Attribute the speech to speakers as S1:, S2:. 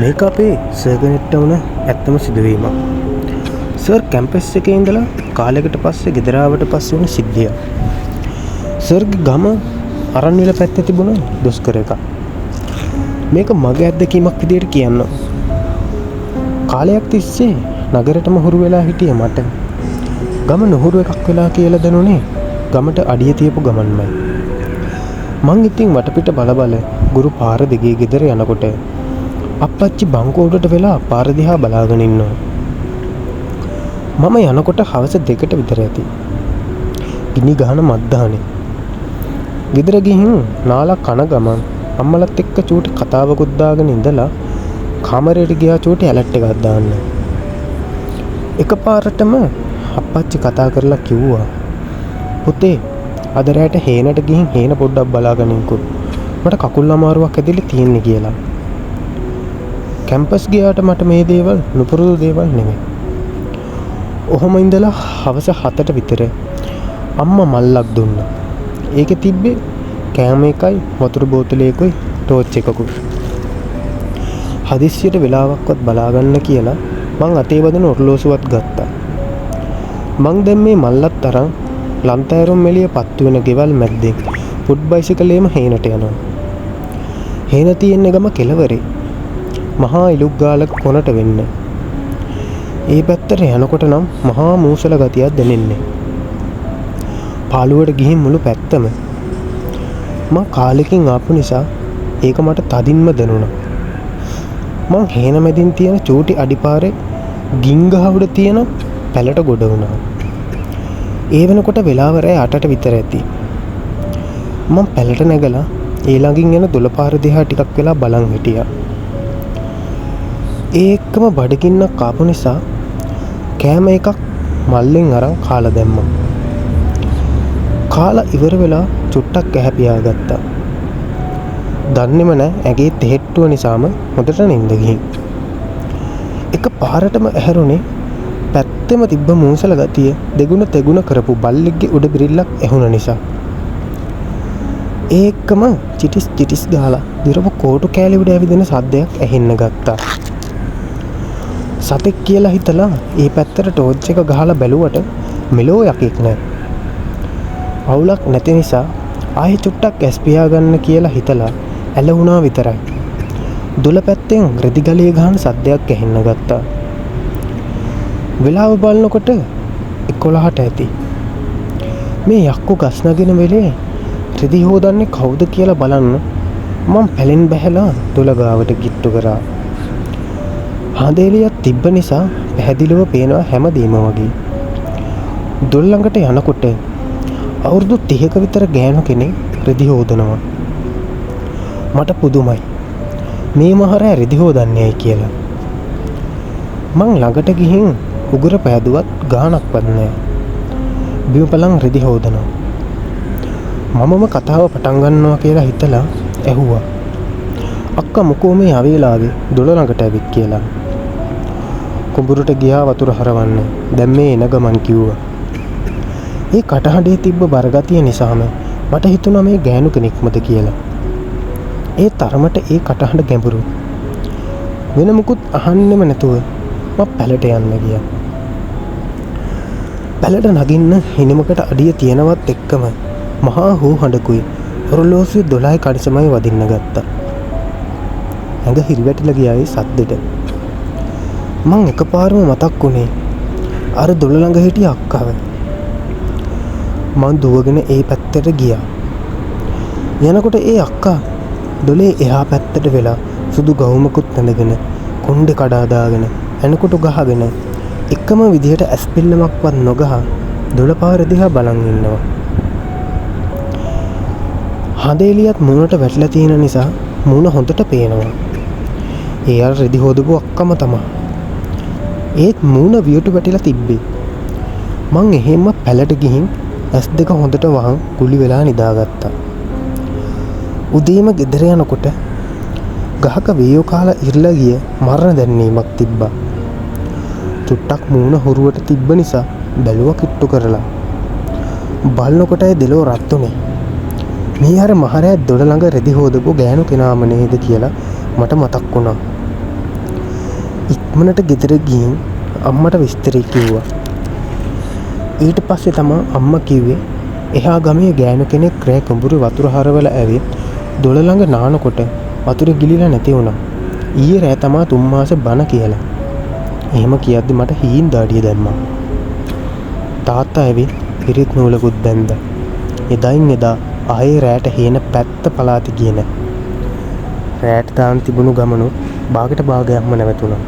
S1: මේක අපේ සර්ගෙනෙට්ට වුණ ඇත්තම සිදුවීමක්. සර් කැම්පස් එකේ ඉඳලා කාලයකට පස්සේ ගෙදර ආවට පස්සේ වුණ සිද්ධියක්. සර්ගේ ගම අරන්විල පැත්තේ තිබුණ දොස්කර එකක්. මේක මගේ අත්දැකීමක් විදියට කියන්න. කාලයක් තිස්සේ නගරෙටම හුරු වෙලා හිටියේ මට. ගම නුහුරු එකක් වෙලා කියලා දැනුනේ ගමට අඩිය තියපු ගමන්මයි. මං ඉතින් වටපිට බල ගුරු පාර දිගේ ගෙදර යනකොට අප්පච්චි බංකෝඩට වෙලා පාර දිහා බලාගෙන ඉන්නවා. මම යනකොට හවස 2ට විතර ඇති. ගිනි ගහන මද්දානේ. ගෙදර ගිහින් නාලා කන ගමන් අම්මලත් එක්ක චූටි කතාවකුත් දාගෙන ඉඳලා කාමරයට ගියා චූටි ඇලර්ට් එකක් දාන්න. එකපාරටම අප්පච්චි කතා කරලා කිව්වා, පුතේ අද රැට හේනට ගිහින් හේන පොඩ්ඩක් බලාගනින්කෝ. මට කකුල් අමාරුවක් ඇදිලා තියෙන්නේ කියලා. කැම්පස් ගියාට මට මේ දේවල් නුපුරුදු දේවල් නෙමෙයි. ඔහොම ඉඳලා හවස 7ට විතර අම්මා මල්ලක් දුන්නා. ඒකේ තිබ්බේ කෑම එකයි වතුර බෝතලයකයි ටෝච් එකකුයි. හදිස්සියට වෙලාවක්වත් බලාගන්න කියලා මං අතේ වදින ඔරලෝසුවත් ගත්තා. මං දැන් මේ මල්ලත් අරන් ලන්තෑරුම් මෙලිය පත්තු වෙන ගෙවල් මැද්දෙන් ෆුඩ් බයිසිකලේම හේනට යනවා. හේන තියෙන ගම කෙළවරේ මහා ඉලුක් ගාලක කොනට වෙන්න. ඒ පැත්තට යනකොට නම් මහා මූසල ගතියක් දැනෙන්නේ. පාළුවට ගිහින් මුළු පැත්තම මං කාලෙකින් ආපු නිසා ඒක මට තදින්ම දැනුණා. මං හේන මැදින් තියෙන චූටි අඩිපාරේ ගින්ගහ උඩ තියෙන පැලට ගොඩ වුණා. ඒ වෙනකොට වෙලාව රෑ 8ට විතර ඇති. මං පැලට නැගලා ඒ ළඟින් යන දොළපාර දිහා ටිකක් වෙලා බලන් හිටියා. ඒ එක්කම බඩගින්නක් ආපු නිසා කෑම එකක් මල්ලෙන් අරන් කාලා දැම්මා. කාලා ඉවර වෙලා චුට්ටක් ඇහැ පියාගත්තා. දන්නේම නැහැ ඇගේ තෙහෙට්ටුව නිසාම හොඳට නිින්ද ගිහින්. එක පාරටම ඇහැරුණේ පැත්තෙම තිබ්බ මූසල ගතිය දෙගුණ තෙගුණ කරපු බල්ලෙක්ගේ උඩ බිරිල්ලක් ඇහුණ නිසා. ඒ එක්කම චිටිස් ගාලා දිරපු කෝටු කෑලි උඩ ඇවිදින සද්දයක් ඇහෙන්න ගත්තා. සතෙක් කියලා හිතලා ඒ පැත්තට ටෝච් එක ගහලා බැලුවට මෙලෝ යකෙක් නැහැ. අවුලක් නැති නිසා ආයෙ චුට්ටක් ඇස් පියාගන්න කියලා හිතලා ඇලුණා විතරයි. දුල පැත්තෙන් රෙදි ගලිය ගහන සද්දයක් ඇහෙන්න ගත්තා. වෙලාව බලනකොට 11ට ඇති. මේ යක්කු ගස් නගින වෙලේ රෙදි හොදන්නේ කවුද කියලා බලන්න මම පැලෙන් බැහැලා දුල ගාවට ගිට්ටු කරා. හාදේලියක් තිබ්බ නිසා පැහැදිලිව පේනවා හැමදේම වගේ. දුල ළඟට යනකොට අවුරුදු 30ක විතර ගෑනු කෙනෙක් රෙදි හොදනවා. මට පුදුමයි. මේ මහරෑ රෙදි හොදන්නේයි කියලා. මං ළඟට ගිහින් උගුර පෑදුවත් ගාණක්වත් නැහැ. බිමපලන් රෙදි හොදනවා. මමම කතාව පටන් ගන්නවා කියලා හිතලා ඇහුවා. අක්කා මොකෝ මේ ආවේලාවේ දොළ ළඟට ඇවිත් කියලා. කුඹුරට ගියා වතුර හරවන්න. දැන් මේ එන ගමන් කිව්වා. ඒ කටහඬේ තිබ්බ බරගතිය නිසාම මට හිතුණා මේ ගෑනු කෙනෙක්මද කියලා. ඒ තරමට ඒ කටහඬ ගැඹුරු. වෙන මුකුත් අහන්නෙම නැතුව මම පැලට යන්න ගියා. පැලට නගින්න හිණමකට අඩිය තියනවත් එක්කම මහා හූ හඬකුයි ඔරලෝසුවේ 12 කඩසමයි වදින්න ගත්තා. ඇඟ හිරිවැටිලා ගියා ඒ සද්දෙට. මං එකපාරම මතක් වුණේ අර දොළ ළඟ හිටිය අක්කාව. මං දුවගෙන ඒ පැත්තට ගියා. යනකොට ඒ අක්කා දොලේ එහා පැත්තට වෙලා සුදු ගවුමකුත් ඇඳගෙන කොණ්ඩේ කඩා දාගෙන එනකොට ගහගෙන එකම විදිහට ඇස් පිල්ලමක්වත් නොගහ දොළ පාර දිහා බලන් ඉන්නවා. හදේලියත් මූණට වැටලා තියෙන නිසා මූණ හොඳට පේනවා. ඒ අර රෙදි හොදපු අක්කම තමයි. ඒත් මූණ වියට වැටිලා තිබ්බේ. මං එහෙම පැලට ගිහින් ඇස් දෙක හොඳට වහන් කුලි වෙලා නිදාගත්තා. උදේම ගෙදර යනකොට ගහක වේයෝ කාලා ඉරලා ගිය මරණ දැනීමක් තිබ්බා. චුට්ටක් මූණ හොරුවට තිබ්බ නිසා බැලුවා කිට්ටු කරලා. බලනකොට ඒ දෙලෝ රත් උනේ. මේ අර මහරෑ දොළ ළඟ රෙදි හොදපු ගෑනු කෙනාම නේද කියලා මට මතක් වුණා. ඉක්මනට ගෙදර ගිහින් අම්මට විස්තරේ කිව්වා. ඊට පස්සේ තමා අම්මා කිව්වේ එහා ගමේ ගෑනු කෙනෙක් රෑ කුඹුරු වතුර හරවල ඇවිත් දොළ ළඟ නානකොට වතුර ගිලිලා නැති වුණා. ඊයේ රෑ තමා 3 මාස බණ කියලා. එහෙම කියද්දි මට හීන් දාඩිය දැම්මා. තාත්තා ඇවිත් පිරිත් නූලකුත් බැන්දා. එදායින් එදා ආයේ රෑට හේන පැත්ත පලාති ගියේ නැහැ. රෑට දාන් තිබුණු ගමනු භාගයට භාගයක්ම නැවතුණා.